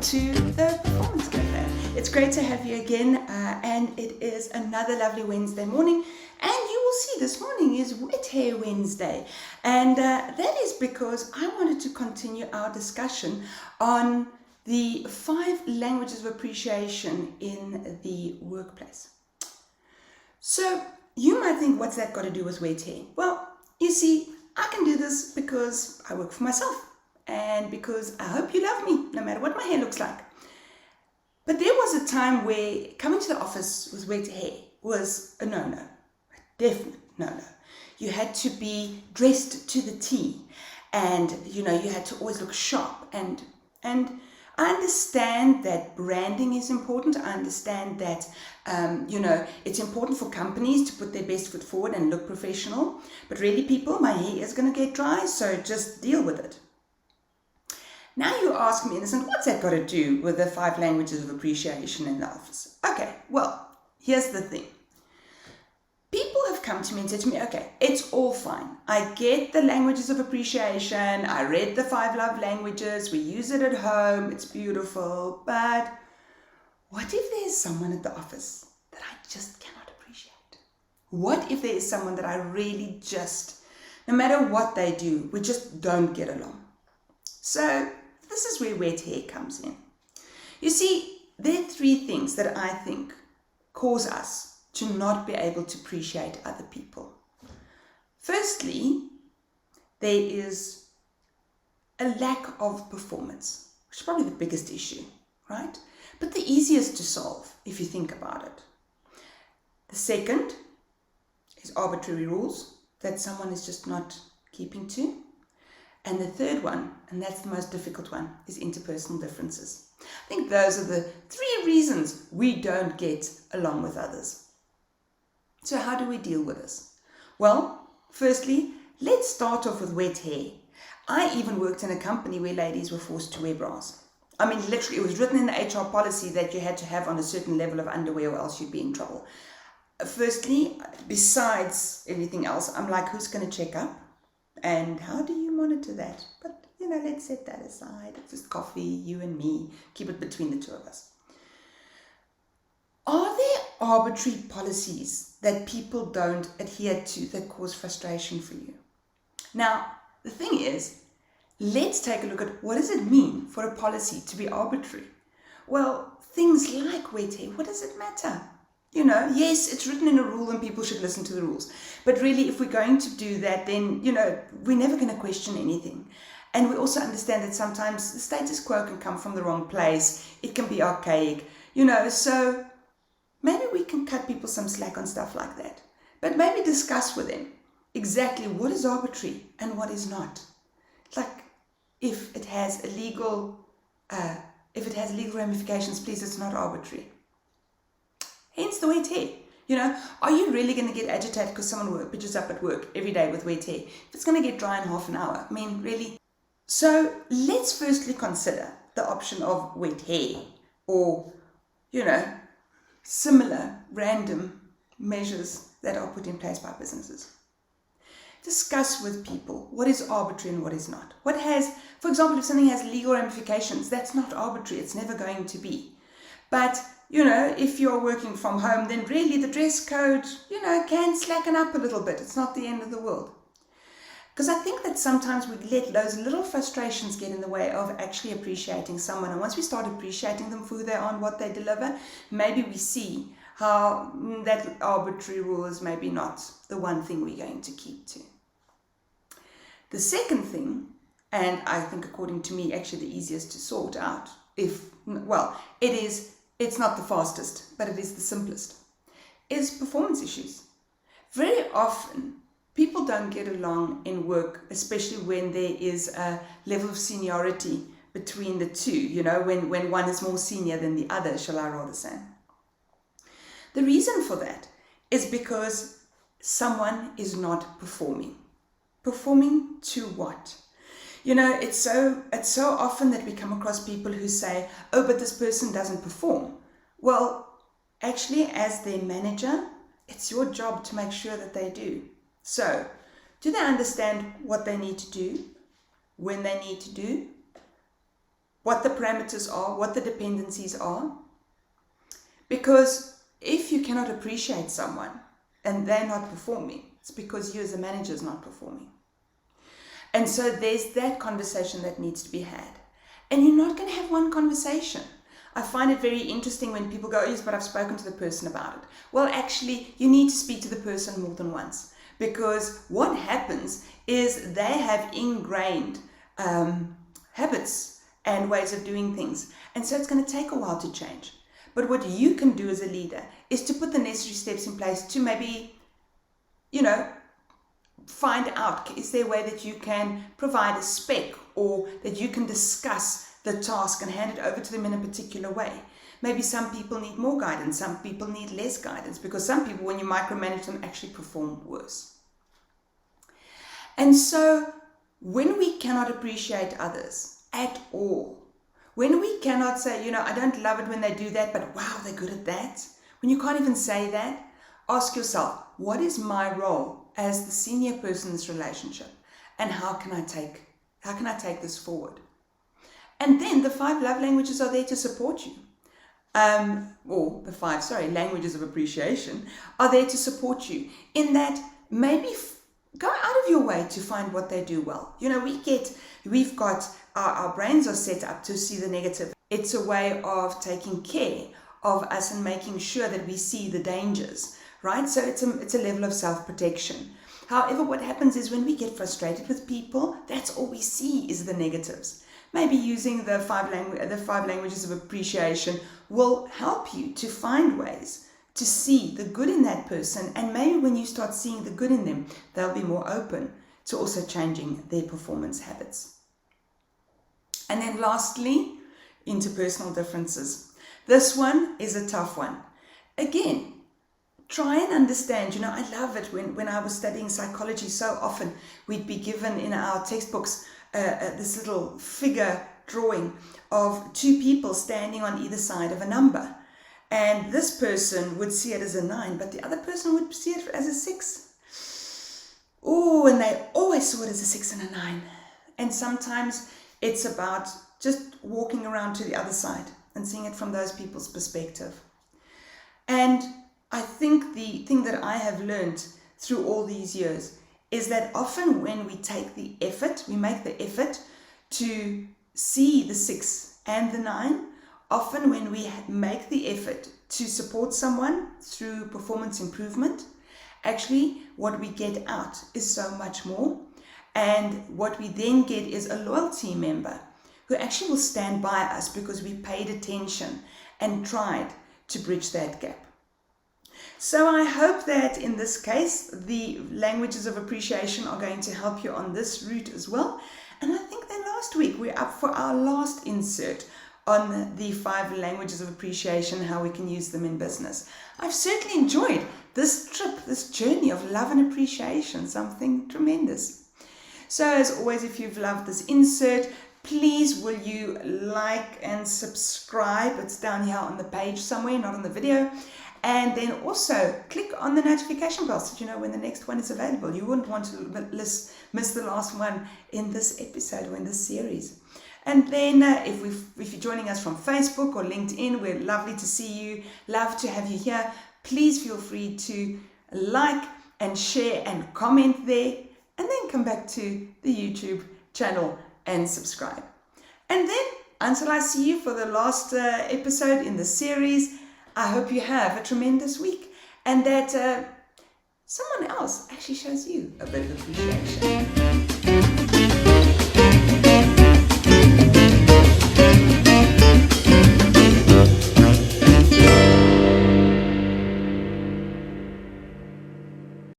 to the Performance Cafe. It's great to have you again, and it is another lovely Wednesday morning. And you will see this morning is Wet Hair Wednesday, and that is because I wanted to continue our discussion on the 5 languages of appreciation in the workplace. So you might think, what's that got to do with wet hair? Well, you see, I can do this because I work for myself and because I hope you love me no matter what my hair looks like. But there was a time where coming to the office with wet hair was a no-no, a definite no-no. You had to be dressed to the T, and you had to always look sharp. And I understand that branding is important. I understand that it's important for companies to put their best foot forward and look professional. But really, people, my hair is going to get dry, so just deal with it. Now you ask me, Innocent, what's that got to do with the 5 languages of appreciation in the office? Okay, well, here's the thing. People have come to me and said to me, okay, it's all fine. I get the languages of appreciation. I read the 5 love languages. We use it at home. It's beautiful. But what if there's someone at the office that I just cannot appreciate? What if there is someone that I really just, no matter what they do, we just don't get along? So this is where wet hair comes in. You see, there are 3 things that I think cause us to not be able to appreciate other people. Firstly, there is a lack of performance, which is probably the biggest issue, right? But the easiest to solve if you think about it. The second is arbitrary rules that someone is just not keeping to. And the third one, and that's the most difficult one, is interpersonal differences. I think those are the 3 reasons we don't get along with others. So how do we deal with this? Well, firstly, let's start off with wet hair. I even worked in a company where ladies were forced to wear bras. I mean, literally, it was written in the HR policy that you had to have on a certain level of underwear or else you'd be in trouble. Firstly, besides everything else, I'm like, who's going to check up? And how do you monitor that? But, let's set that aside. It's just coffee, you and me. Keep it between the 2 of us. Are there arbitrary policies that people don't adhere to that cause frustration for you? Now, the thing is, let's take a look at what does it mean for a policy to be arbitrary? Well, things like wet hair, what does it matter? Yes, it's written in a rule and people should listen to the rules. But really, if we're going to do that, then, we're never going to question anything. And we also understand that sometimes the status quo can come from the wrong place. It can be archaic, so maybe we can cut people some slack on stuff like that. But maybe discuss with them exactly what is arbitrary and what is not. Like, if it has legal ramifications, please, it's not arbitrary. Hence the wet hair. Are you really going to get agitated because someone pitches up at work every day with wet hair? If it's going to get dry in half an hour, I mean, really? So let's firstly consider the option of wet hair or, similar random measures that are put in place by businesses. Discuss with people what is arbitrary and what is not. What has, for example, if something has legal ramifications, that's not arbitrary. It's never going to be. But if you're working from home, then really the dress code, can slacken up a little bit. It's not the end of the world. Because I think that sometimes we let those little frustrations get in the way of actually appreciating someone. And once we start appreciating them for who they are and what they deliver, maybe we see how that arbitrary rule is maybe not the one thing we're going to keep to. The second thing, and I think according to me actually the easiest to sort out, it's not the fastest, but it is the simplest, is performance issues. Very often, people don't get along in work, especially when there is a level of seniority between the 2, when one is more senior than the other, shall I rather say. The reason for that is because someone is not performing. Performing to what? It's so often that we come across people who say, oh, but this person doesn't perform. Well, actually, as their manager, it's your job to make sure that they do. So, do they understand what they need to do, when they need to do, what the parameters are, what the dependencies are. Because if you cannot appreciate someone and they're not performing, it's because you as a manager is not performing. And so there's that conversation that needs to be had. And you're not going to have one conversation. I find it very interesting when people go, yes, but I've spoken to the person about it. Well, actually, you need to speak to the person more than once. Because what happens is they have ingrained habits and ways of doing things. And so it's going to take a while to change. But what you can do as a leader is to put the necessary steps in place to maybe, find out, is there a way that you can provide a spec or that you can discuss the task and hand it over to them in a particular way. Maybe some people need more guidance, some people need less guidance, because some people, when you micromanage them, actually perform worse. And so when we cannot appreciate others at all, when we cannot say, I don't love it when they do that, but wow, they're good at that. When you can't even say that, ask yourself, what is my role as the senior person in this relationship? And how can I take this forward? And then the 5 love languages are there to support you. Or the 5, languages of appreciation are there to support you in that maybe go out of your way to find what they do well. We've got our brains are set up to see the negative. It's a way of taking care of us and making sure that we see the dangers, right? So it's a level of self-protection. However, what happens is when we get frustrated with people, that's all we see is the negatives. Maybe using the 5 languages of appreciation will help you to find ways to see the good in that person. And maybe when you start seeing the good in them, they'll be more open to also changing their performance habits. And then lastly, interpersonal differences. This one is a tough one. Again, try and understand. I love it when I was studying psychology, so often we'd be given in our textbooks this little figure drawing of 2 people standing on either side of a number. And this person would see it as a 9, but the other person would see it as a 6. Oh, and they always saw it as a 6 and a 9. And sometimes it's about just walking around to the other side and seeing it from those people's perspective. And I think the thing that I have learned through all these years is that often when we make the effort to see the 6 and the 9, often when we make the effort to support someone through performance improvement, actually what we get out is so much more. And what we then get is a loyal team member who actually will stand by us because we paid attention and tried to bridge that gap. So I hope that in this case, the languages of appreciation are going to help you on this route as well. And I think then last week we're up for our last insert on the 5 languages of appreciation, how we can use them in business. I've certainly enjoyed this trip, this journey of love and appreciation, something tremendous. So as always, if you've loved this insert, please will you like and subscribe. It's down here on the page somewhere, not on the video. And then also click on the notification bell so you know when the next one is available. You wouldn't want to miss the last one in this episode or in this series. And then if you're joining us from Facebook or LinkedIn, we're lovely to see you. Love to have you here. Please feel free to like and share and comment there. And then come back to the YouTube channel and subscribe. And then until I see you for the last episode in the series, I hope you have a tremendous week and that someone else actually shows you a bit of appreciation.